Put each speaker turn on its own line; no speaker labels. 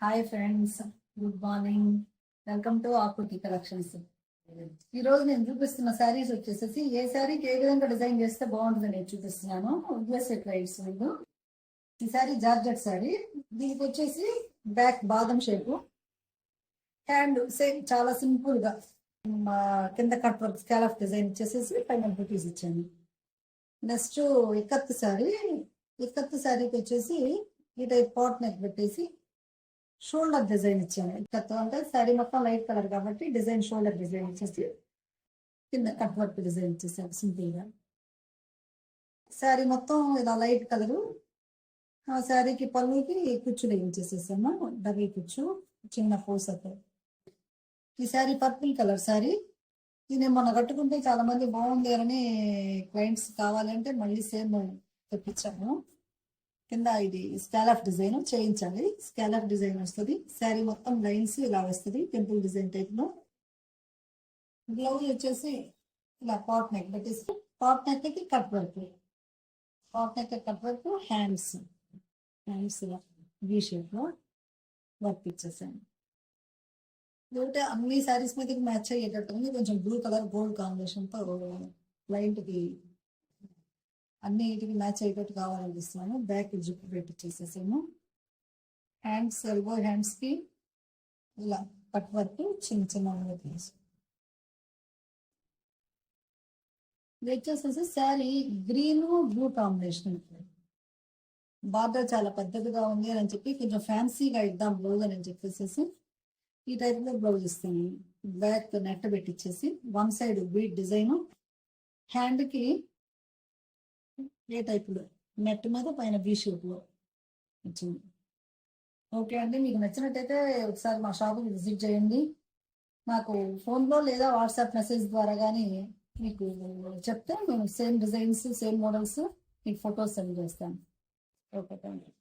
Hi friends, good morning. Welcome to ఆకృతి collections. ఈ రోజు నేను చూపిస్తున్న శారీస్ వచ్చేసి ఏ శారీకి ఏ విధంగా డిజైన్ చేస్తే బాగుంటుంది నేను చూపిస్తున్నాను. యూఎస్ఏ క్లైంట్స్ ముందు ఈ శారీ జార్జెట్ శారీ. దీనికి వచ్చేసి బ్యాక్ బాదం షేపు, హ్యాండ్ సేమ్ చాలా సింపుల్ గా కింద కట్ వర్క్ స్కాలఫ్ డిజైన్ ఇచ్చేసేసి పైన బుటీస్ ఇచ్చాను. నెక్స్ట్ ఇక్కత్ శారీ. ఇక్కత్ శారీకి వచ్చేసి ఈ టైప్ పాట్ నెక్ పెట్టేసి షోల్డర్ డిజైన్ ఇచ్చాను. ఇక్కత్ అంటే శారీ మొత్తం లైట్ కలర్ కాబట్టి డిజైన్ షోల్డర్ డిజైన్ ఇచ్చేసి కింద కట్ వర్క్ డిజైన్ ఇచ్చేసాను సింపుల్ గా. శారీ మొత్తం ఇలా లైట్ కలరు. ఆ శారీకి పళ్ళుకి కుచ్చులు వేయించేసేసాము, డబుల్ కుచ్చు, చిన్న పూసతో. ఈ శారీ పర్పుల్ కలర్ శారీ. ఇది మొన్న కట్టుకుంటే చాలా మంది బాగుంది అని క్లయింట్స్ కావాలంటే మళ్ళీ సేమ్ తెప్పించాము. కింద ఇది స్కాలఫ్ డిజైన్ చేయించాలి. స్కాలఫ్ డిజైన్ వస్తుంది. శారీ మొత్తం లైన్స్ ఇలా వస్తుంది టెంపుల్ డిజైన్ టైప్ లో. బ్లౌజ్ వచ్చేసి ఇలా పాట్ నెక్ పెట్టేసి పాట్ నెక్ కి cut work, pot neck cut work, hands ఇలా వీ షేప్ లో వర్క్ ఇచ్చేసాను. లేకపోతే అన్ని శారీస్ మీదకి మ్యాచ్ అయ్యేటట్టు ఉంది. కొంచెం బ్లూ కలర్ గోల్డ్ కాంబినేషన్ తో క్లయింట్ కి అన్ని వీటికి మ్యాచ్ అయ్యేటట్టు కావాలనిపిస్తున్నాను. బ్యాక్ జిప్ పెట్టి చేసేసాము. హ్యాండ్స్ ఎల్బో హ్యాండ్స్ కి ఇలా కట్ వర్క్ చిన్న చిన్న తీసి వచ్చేసేసి sari green blue combination. Border చాలా పెద్దదిగా ఉంది అని చెప్పి కొంచెం ఫ్యాన్సీగా ఇద్దాం బ్లౌజ్ అని చెప్పేసి ఈ టైప్ లో బ్లౌజ్ ఇస్తాను. బ్యాక్ నెట్ పెట్టించేసి one side bead design, hand కి ఏ టైప్ లో నెట్ మీద పైన బీ షేప్ లో వచ్చింది. ఓకే అండి, మీకు నచ్చినట్టయితే ఒకసారి మా షాప్కి విజిట్ చేయండి. నాకు ఫోన్లో లేదా వాట్సాప్ మెసేజ్ ద్వారా కానీ మీకు చెప్తే నేను సేమ్ డిజైన్స్ సేమ్ మోడల్స్ మీకు ఫొటోస్ సెండ్ చేస్తాను. Okay, thank you.